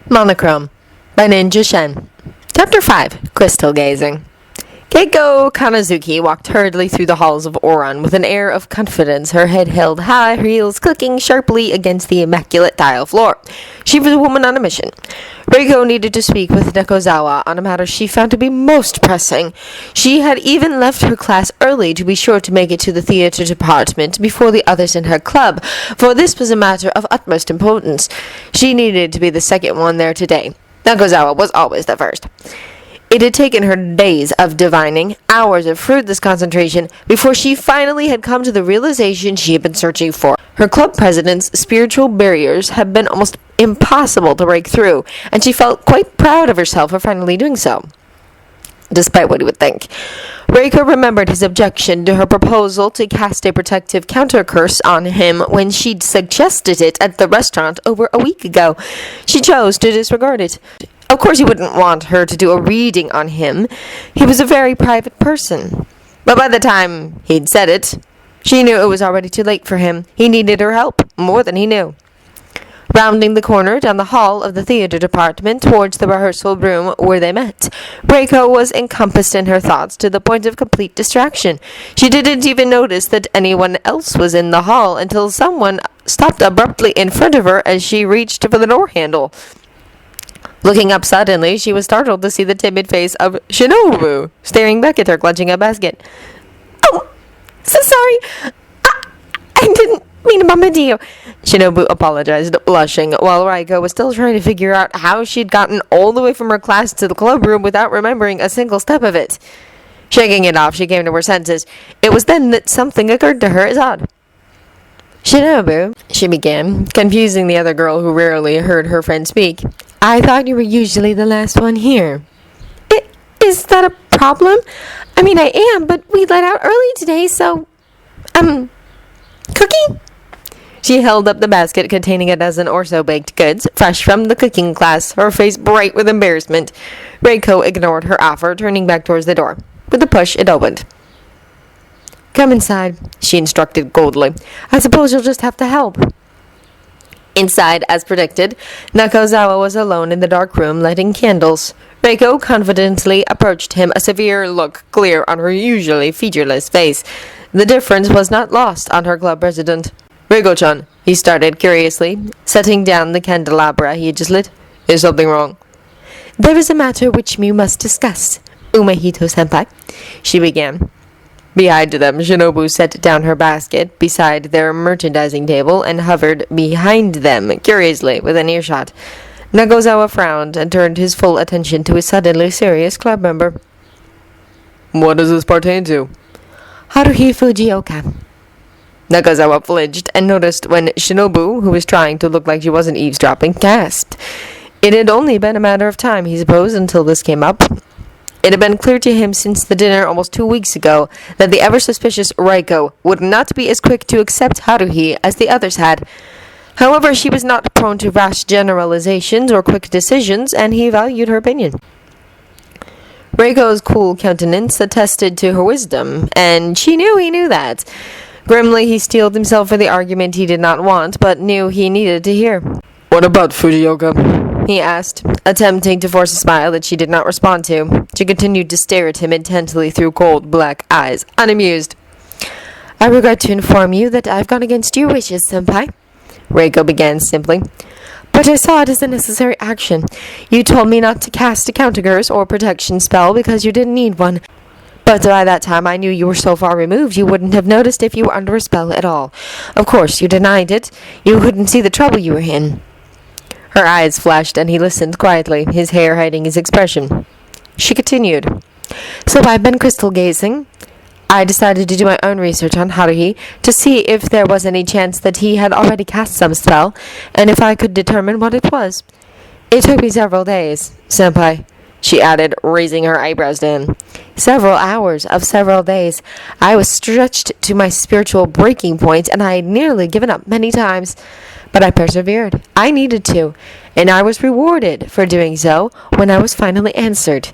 Monochrome by Ninja Shen. Chapter 5. Crystal Gazing. Keiko Kanazuki walked hurriedly through the halls of Oran with an air of confidence, her head held high, her heels clicking sharply against the immaculate tile floor. She was a woman on a mission. Reiko needed to speak with Nekozawa on a matter she found to be most pressing. She had even left her class early to be sure to make it to the theater department before the others in her club, for this was a matter of utmost importance. She needed to be the second one there today. Nekozawa was always the first. It had taken her days of divining, hours of fruitless concentration, before she finally had come to the realization she had been searching for. Her club president's spiritual barriers had been almost impossible to break through, and she felt quite proud of herself for finally doing so, despite what he would think. Reiko remembered his objection to her proposal to cast a protective counter-curse on him when she'd suggested it at the restaurant over a week ago. She chose to disregard it. Of course, he wouldn't want her to do a reading on him. He was a very private person. But by the time he'd said it, she knew it was already too late for him. He needed her help, more than he knew. Rounding the corner down the hall of the theater department towards the rehearsal room where they met, Reiko was encompassed in her thoughts to the point of complete distraction. She didn't even notice that anyone else was in the hall until someone stopped abruptly in front of her as she reached for the door handle. Looking up suddenly, she was startled to see the timid face of Shinobu staring back at her, clutching a basket. "Oh, so sorry. I didn't mean to bump into you," Shinobu apologized, blushing, while Reiko was still trying to figure out how she'd gotten all the way from her class to the club room without remembering a single step of it. Shaking it off, she came to her senses. It was then that something occurred to her as odd. "Shinobu," she began, confusing the other girl who rarely heard her friend speak. "I thought you were usually the last one here." Is that a problem? I mean, I am, but we let out early today, so... Cookie?" She held up the basket containing a dozen or so baked goods, fresh from the cooking class, her face bright with embarrassment. Reiko ignored her offer, turning back towards the door. With a push, it opened. "Come inside," she instructed coldly. "I suppose you'll just have to help." Inside, as predicted, Nekozawa was alone in the dark room, lighting candles. Reiko confidently approached him, a severe look clear on her usually featureless face. The difference was not lost on her club president. "Reiko-chan," he started curiously, setting down the candelabra he had just lit. "Is something wrong?" "There is a matter which we must discuss, Umehito-senpai," she began. Behind them, Shinobu set down her basket beside their merchandising table and hovered behind them, curiously, within earshot. Nekozawa frowned and turned his full attention to his suddenly serious club member. "What does this pertain to?" "Haruhi Fujioka." Nekozawa flinched and noticed when Shinobu, who was trying to look like she wasn't eavesdropping, gasped. It had only been a matter of time, he supposed, until this came up. It had been clear to him since the dinner almost 2 weeks ago that the ever-suspicious Reiko would not be as quick to accept Haruhi as the others had. However, she was not prone to rash generalizations or quick decisions, and he valued her opinion. Reiko's cool countenance attested to her wisdom, and she knew he knew that. Grimly, he steeled himself for the argument he did not want, but knew he needed to hear. "What about Fujioka?" he asked, attempting to force a smile that she did not respond to. She continued to stare at him intently through cold black eyes, unamused. "I regret to inform you that I've gone against your wishes, senpai," Reiko began simply. "But I saw it as a necessary action. You told me not to cast a counter-curse or protection spell because you didn't need one. But by that time I knew you were so far removed you wouldn't have noticed if you were under a spell at all. Of course, you denied it. You couldn't see the trouble you were in." Her eyes flashed, and he listened quietly, his hair hiding his expression. She continued. "So I've been crystal gazing. I decided to do my own research on Haruhi to see if there was any chance that he had already cast some spell, and if I could determine what it was. It took me several days, senpai," she added, raising her eyebrows to him. "Several hours of several days. I was stretched to my spiritual breaking point, and I had nearly given up many times. But I persevered. I needed to, and I was rewarded for doing so when I was finally answered.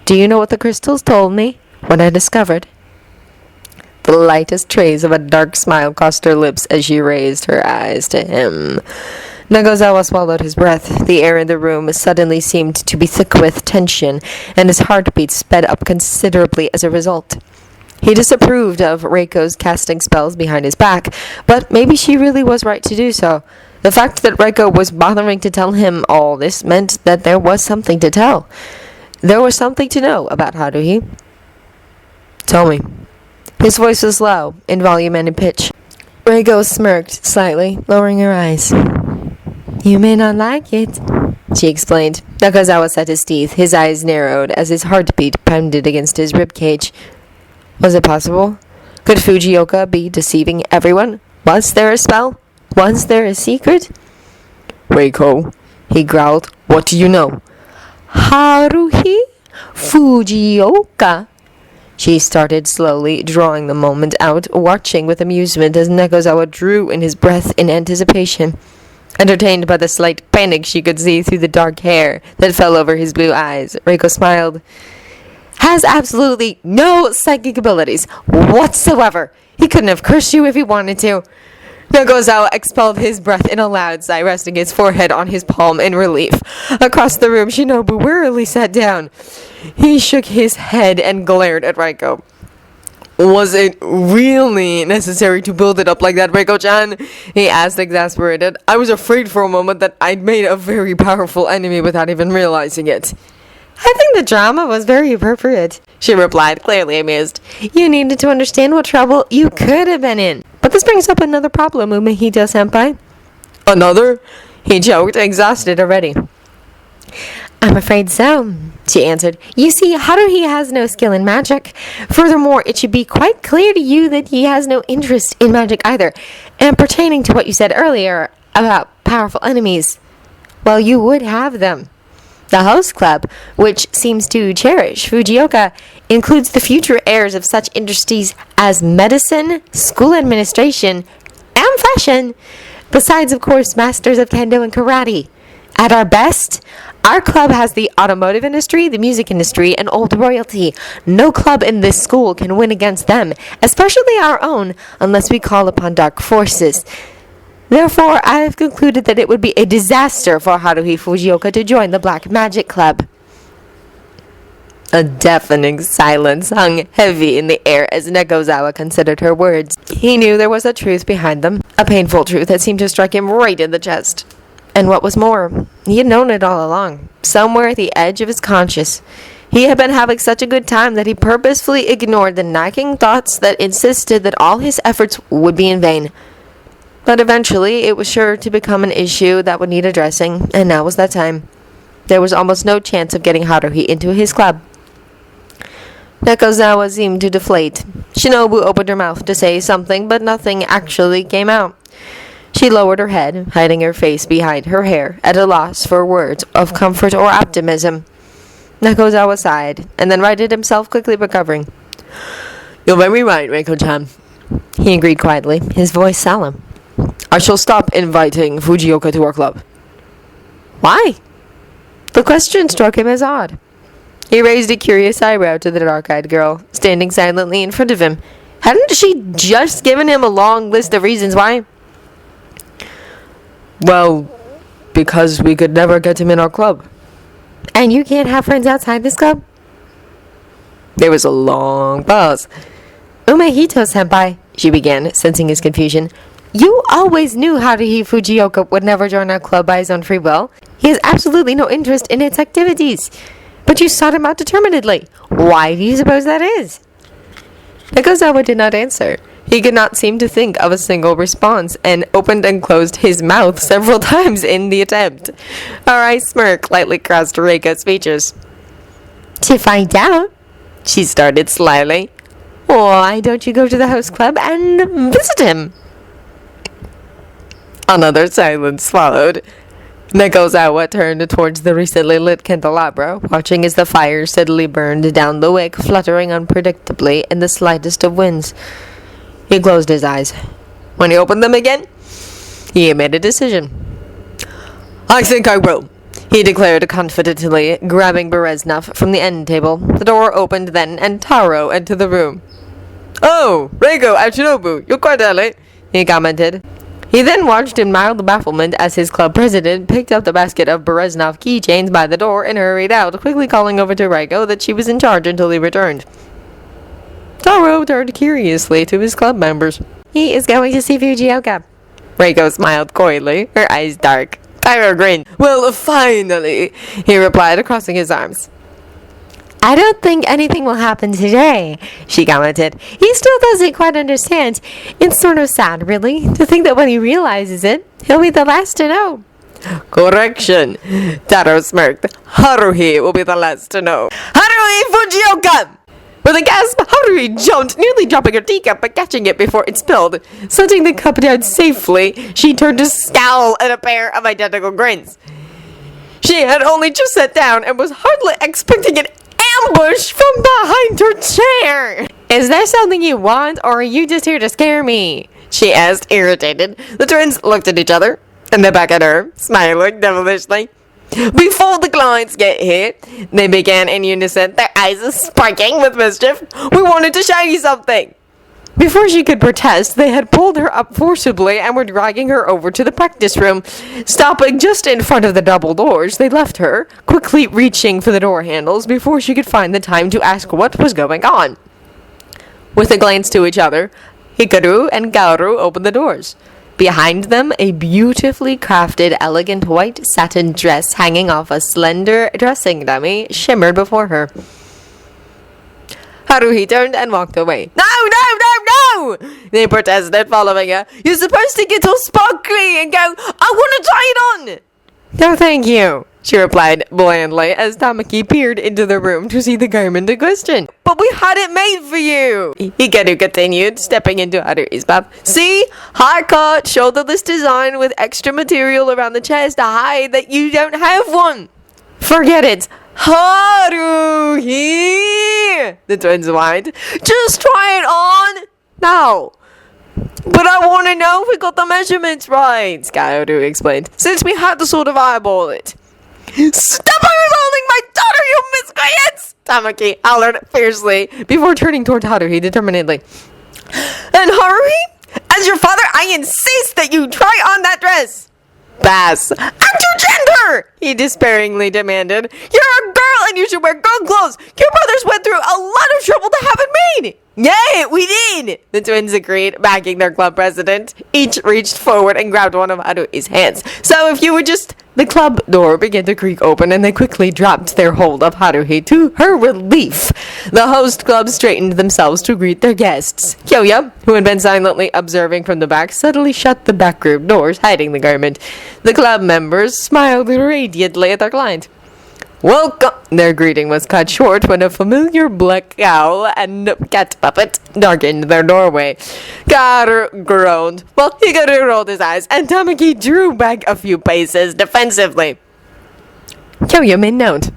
Do you know what the crystals told me when I discovered?" The lightest trace of a dark smile crossed her lips as she raised her eyes to him. Nekozawa swallowed his breath. The air in the room suddenly seemed to be thick with tension, and his heartbeat sped up considerably as a result. He disapproved of Reiko's casting spells behind his back, but maybe she really was right to do so. The fact that Reiko was bothering to tell him all this meant that there was something to tell. There was something to know about Haruhi. Tell me. His voice was low, in volume and in pitch. Reiko smirked slightly, lowering her eyes. You may not like it, she explained. Nekozawa set his teeth. His eyes narrowed as his heartbeat pounded against his ribcage. Was it possible? Could Fujioka be deceiving everyone? Was there a spell? Was there a secret? Reiko, he growled. What do you know? Haruhi? Fujioka? She started slowly, drawing the moment out, watching with amusement as Nekozawa drew in his breath in anticipation. Entertained by the slight panic she could see through the dark hair that fell over his blue eyes, Reiko smiled. Has absolutely no psychic abilities whatsoever. He couldn't have cursed you if he wanted to. Nekozawa expelled his breath in a loud sigh, resting his forehead on his palm in relief. Across the room, Shinobu wearily sat down. He shook his head and glared at Reiko. Was it really necessary to build it up like that, Reiko-chan? He asked, exasperated. I was afraid for a moment that I'd made a very powerful enemy without even realizing it. I think the drama was very appropriate, she replied, clearly amused. You needed to understand what trouble you could have been in. But this brings up another problem, Umehito-senpai. Another? He choked, exhausted already. I'm afraid so, she answered. You see, Haruhi has no skill in magic. Furthermore, it should be quite clear to you that he has no interest in magic either. And pertaining to what you said earlier about powerful enemies, well, you would have them. The host club, which seems to cherish Fujioka, includes the future heirs of such industries as medicine, school administration, and fashion, besides, of course, masters of kendo and karate. At our best, our club has the automotive industry, the music industry, and old royalty. No club in this school can win against them, especially our own, unless we call upon dark forces. Therefore, I have concluded that it would be a disaster for Haruhi Fujioka to join the Black Magic Club. A deafening silence hung heavy in the air as Nekozawa considered her words. He knew there was a truth behind them, a painful truth that seemed to strike him right in the chest. And what was more, he had known it all along, somewhere at the edge of his conscience. He had been having such a good time that he purposefully ignored the nagging thoughts that insisted that all his efforts would be in vain. But eventually, it was sure to become an issue that would need addressing, and now was that time. There was almost no chance of getting Haruhi into his club. Nekozawa seemed to deflate. Shinobu opened her mouth to say something, but nothing actually came out. She lowered her head, hiding her face behind her hair, at a loss for words of comfort or optimism. Nekozawa sighed, and then righted himself, quickly recovering. You're very right, Reiko-chan, he agreed quietly, his voice solemn. I shall stop inviting Fujioka to our club. Why? The question struck him as odd. He raised a curious eyebrow to the dark-eyed girl, standing silently in front of him. Hadn't she just given him a long list of reasons why? Well, because we could never get him in our club. And you can't have friends outside this club? There was a long pause. Umehito-senpai, she began, sensing his confusion. You always knew Haruhi Fujioka would never join our club by his own free will. He has absolutely no interest in its activities. But you sought him out determinedly. Why do you suppose that is? Nekozawa did not answer. He could not seem to think of a single response, and opened and closed his mouth several times in the attempt. Her eyes smirk lightly crossed Reiko's features. To find out, she started slyly. Why don't you go to the host club and visit him? Another silence followed. Nekozawa turned towards the recently lit candelabra, watching as the fire steadily burned down the wick, fluttering unpredictably in the slightest of winds. He closed his eyes. When he opened them again, he made a decision. I think I will, he declared confidently, grabbing Bereznov from the end table. The door opened then, and Taro entered the room. Oh, Reiko and Shinobu, you're quite early, he commented. He then watched in mild bafflement as his club president picked up the basket of Bereznov keychains by the door and hurried out, quickly calling over to Reiko that she was in charge until he returned. Taro turned curiously to his club members. He is going to see Fujioka. Reiko smiled coyly, her eyes dark. Taro grinned. Well, finally, he replied, crossing his arms. I don't think anything will happen today, she commented. He still doesn't quite understand. It's sort of sad, really, to think that when he realizes it, he'll be the last to know. Correction, Taro smirked. Haruhi will be the last to know. Haruhi Fujioka! With a gasp, Haruhi jumped, nearly dropping her teacup but catching it before it spilled. Setting the cup down safely, she turned to scowl at a pair of identical grins. She had only just sat down and was hardly expecting an ambush from behind her chair. Is there something you want, or are you just here to scare me? She asked, irritated. The twins looked at each other, and then back at her, smiling devilishly. Before the clients get here, they began in unison, their eyes sparkling with mischief. We wanted to show you something. Before she could protest, they had pulled her up forcibly and were dragging her over to the practice room. Stopping just in front of the double doors, they left her, quickly reaching for the door handles before she could find the time to ask what was going on. With a glance to each other, Hikaru and Kaoru opened the doors. Behind them, a beautifully crafted, elegant white satin dress hanging off a slender dressing dummy shimmered before her. Haruhi turned and walked away. No! They protested, following her. You're supposed to get all sparkly and go, I want to try it on! No, thank you, she replied blandly as Tamaki peered into the room to see the garment in question. But we had it made for you, Hikaru continued, stepping into Haruhi's path. See? High cut, shoulderless design with extra material around the chest to hide that you don't have one. Forget it. Haruhi! The twins whined. Just try it on! Now! But I want to know if we got the measurements right, Kaoru explained, since we had to sort of eyeball it. Stop eyeballing my daughter, you miscreants! Tamaki hollered fiercely before turning toward Haruhi determinedly. And Haruhi, as your father, I insist that you try on that dress! Pass. Act your gender! He despairingly demanded. You're a girl and you should wear girl clothes. Your brothers went through a lot of trouble to have it made. Yay, we did! The twins agreed, backing their club president. Each reached forward and grabbed one of Haruhi's hands. So if you would just... The club door began to creak open and they quickly dropped their hold of Haruhi. To her relief, the host club straightened themselves to greet their guests. Kyoya, who had been silently observing from the back, suddenly shut the back room doors, hiding the garment. The club members smiled radiantly at their client. Welcome! Their greeting was cut short when a familiar black cowl and cat puppet darkened their doorway. Kaoru groaned, while Hikaru rolled his eyes, and Tamaki drew back a few paces defensively. Kyoya made note.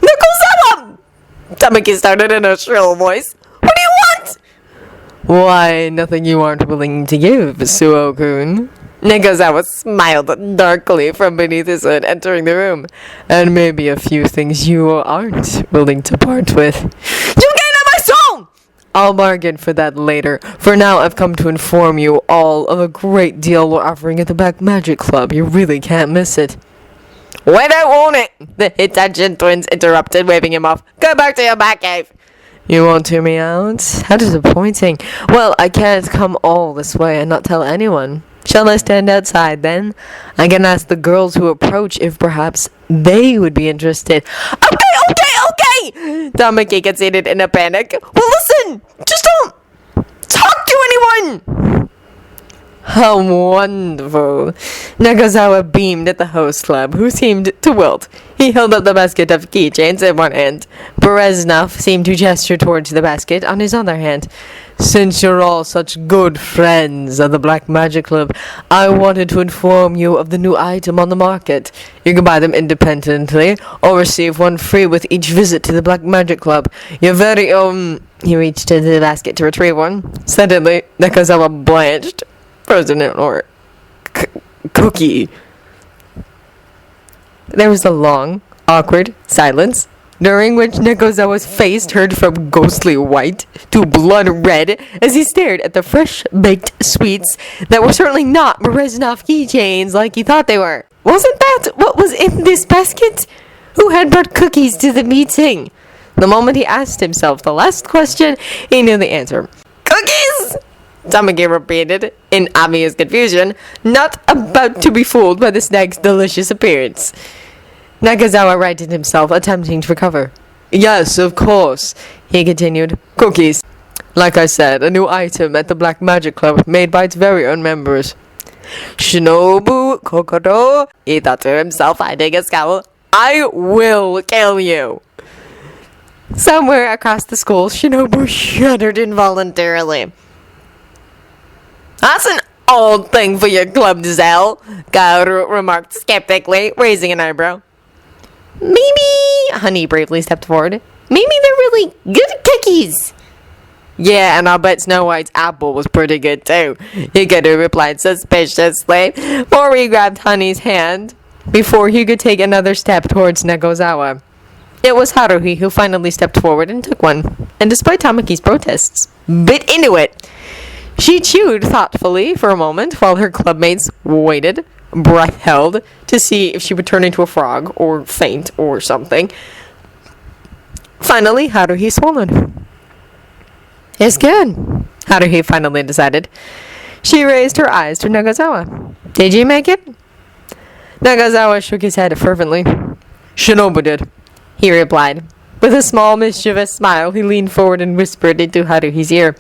Nekozawa! Tamaki started in a shrill voice. What do you want? Why, nothing you aren't willing to give, Suo-kun. Nekozawa smiled darkly from beneath his hood, entering the room. And maybe a few things you aren't willing to part with. You gave up my soul! I'll bargain for that later. For now, I've come to inform you all of a great deal we're offering at the Black Magic Club. You really can't miss it. We don't want it! The Hitachi twins interrupted, waving him off. Go back to your back cave. You won't hear me out? How disappointing. Well, I can't come all this way and not tell anyone. Shall I stand outside then? I can ask the girls who approach if perhaps they would be interested. Okay! Tamaki conceded in a panic. Well, listen! Just don't talk to anyone! How wonderful. Nekozawa beamed at the host club, who seemed to wilt. He held up the basket of keychains in one hand. Bereznov seemed to gesture towards the basket on his other hand. Since you're all such good friends of the Black Magic Club, I wanted to inform you of the new item on the market. You can buy them independently, or receive one free with each visit to the Black Magic Club. Your very own... He reached into the basket to retrieve one. Suddenly, Nekozawa blanched. Frozen or cookie. There was a long, awkward silence. during which Nekozawa's face turned from ghostly white to blood red as he stared at the fresh-baked sweets that were certainly not Berezhnov keychains like he thought they were. Wasn't that what was in this basket? Who had brought cookies to the meeting? The moment he asked himself the last question, he knew the answer. Cookies! Tamaki repeated, in obvious confusion, not about to be fooled by the snack's delicious appearance. Nekozawa righted himself, attempting to recover. Yes, of course, he continued. Cookies. Like I said, a new item at the Black Magic Club, made by its very own members. Shinobu Kokoro, he thought to himself, hiding a scowl. I will kill you. Somewhere across the school, Shinobu shuddered involuntarily. That's an old thing for your club to sell, Kaoru remarked skeptically, raising an eyebrow. Maybe, Honey bravely stepped forward. Maybe they're really good cookies. Yeah, and I'll bet Snow White's apple was pretty good too, Hikaru replied suspiciously, for he grabbed Honey's hand before he could take another step towards Nekozawa. It was Haruhi who finally stepped forward and took one, and despite Tamaki's protests, bit into it. She chewed thoughtfully for a moment while her clubmates waited, breath held, to see if she would turn into a frog or faint or something. Finally, Haruhi swallowed. It's good, Haruhi finally decided. She raised her eyes to Nekozawa. Did you make it? Nekozawa shook his head fervently. Shinobu did, he replied. With a small, mischievous smile, he leaned forward and whispered into Haruhi's ear.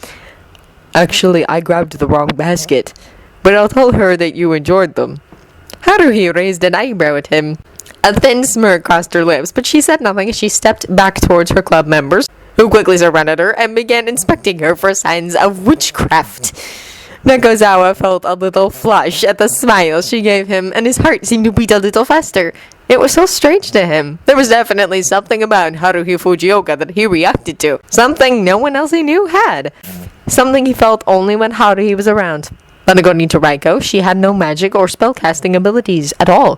Actually, I grabbed the wrong basket, but I'll tell her that you enjoyed them. Haruhi raised an eyebrow at him. A thin smirk crossed her lips, but she said nothing as she stepped back towards her club members, who quickly surrounded her and began inspecting her for signs of witchcraft. Nekozawa felt a little flush at the smile she gave him, and his heart seemed to beat a little faster. It was so strange to him. There was definitely something about Haruhi Fujioka that he reacted to, something no one else he knew had, something he felt only when Haruhi was around. But according to Raiko, she had no magic or spellcasting abilities at all.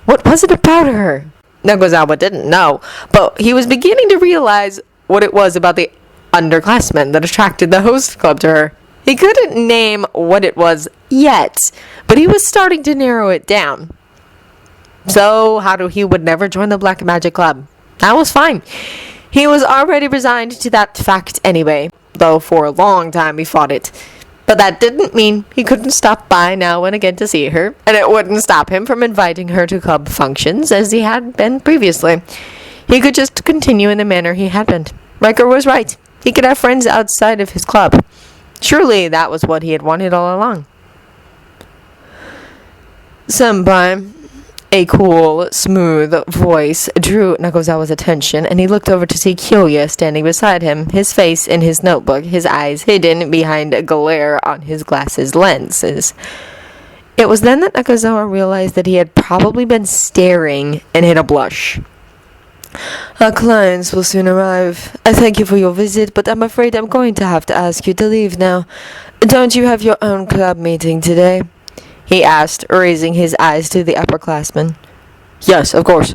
What was it about her? Nekozawa didn't know, but he was beginning to realize what it was about the underclassmen that attracted the host club to her. He couldn't name what it was yet, but he was starting to narrow it down. So Haruhi would never join the Black Magic Club. That was fine. He was already resigned to that fact anyway, though for a long time he fought it. But that didn't mean he couldn't stop by now and again to see her, and it wouldn't stop him from inviting her to club functions as he had been previously. He could just continue in the manner he had been. Riker was right. He could have friends outside of his club. Surely that was what he had wanted all along. Senpai, a cool, smooth voice drew Nekozawa's attention, and he looked over to see Kyoya standing beside him, his face in his notebook, his eyes hidden behind a glare on his glasses lenses. It was then that Nekozawa realized that he had probably been staring and hid a blush. Our clients will soon arrive. I thank you for your visit, but I'm afraid I'm going to have to ask you to leave now. Don't you have your own club meeting today? He asked, raising his eyes to the upperclassmen. Yes, of course,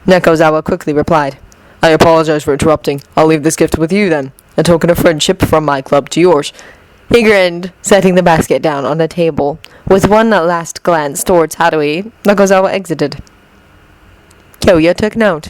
Nekozawa quickly replied. I apologize for interrupting. I'll leave this gift with you then, a token of friendship from my club to yours. He grinned, setting the basket down on the table. With one last glance towards Haruhi, Nekozawa exited. Kyoya took note.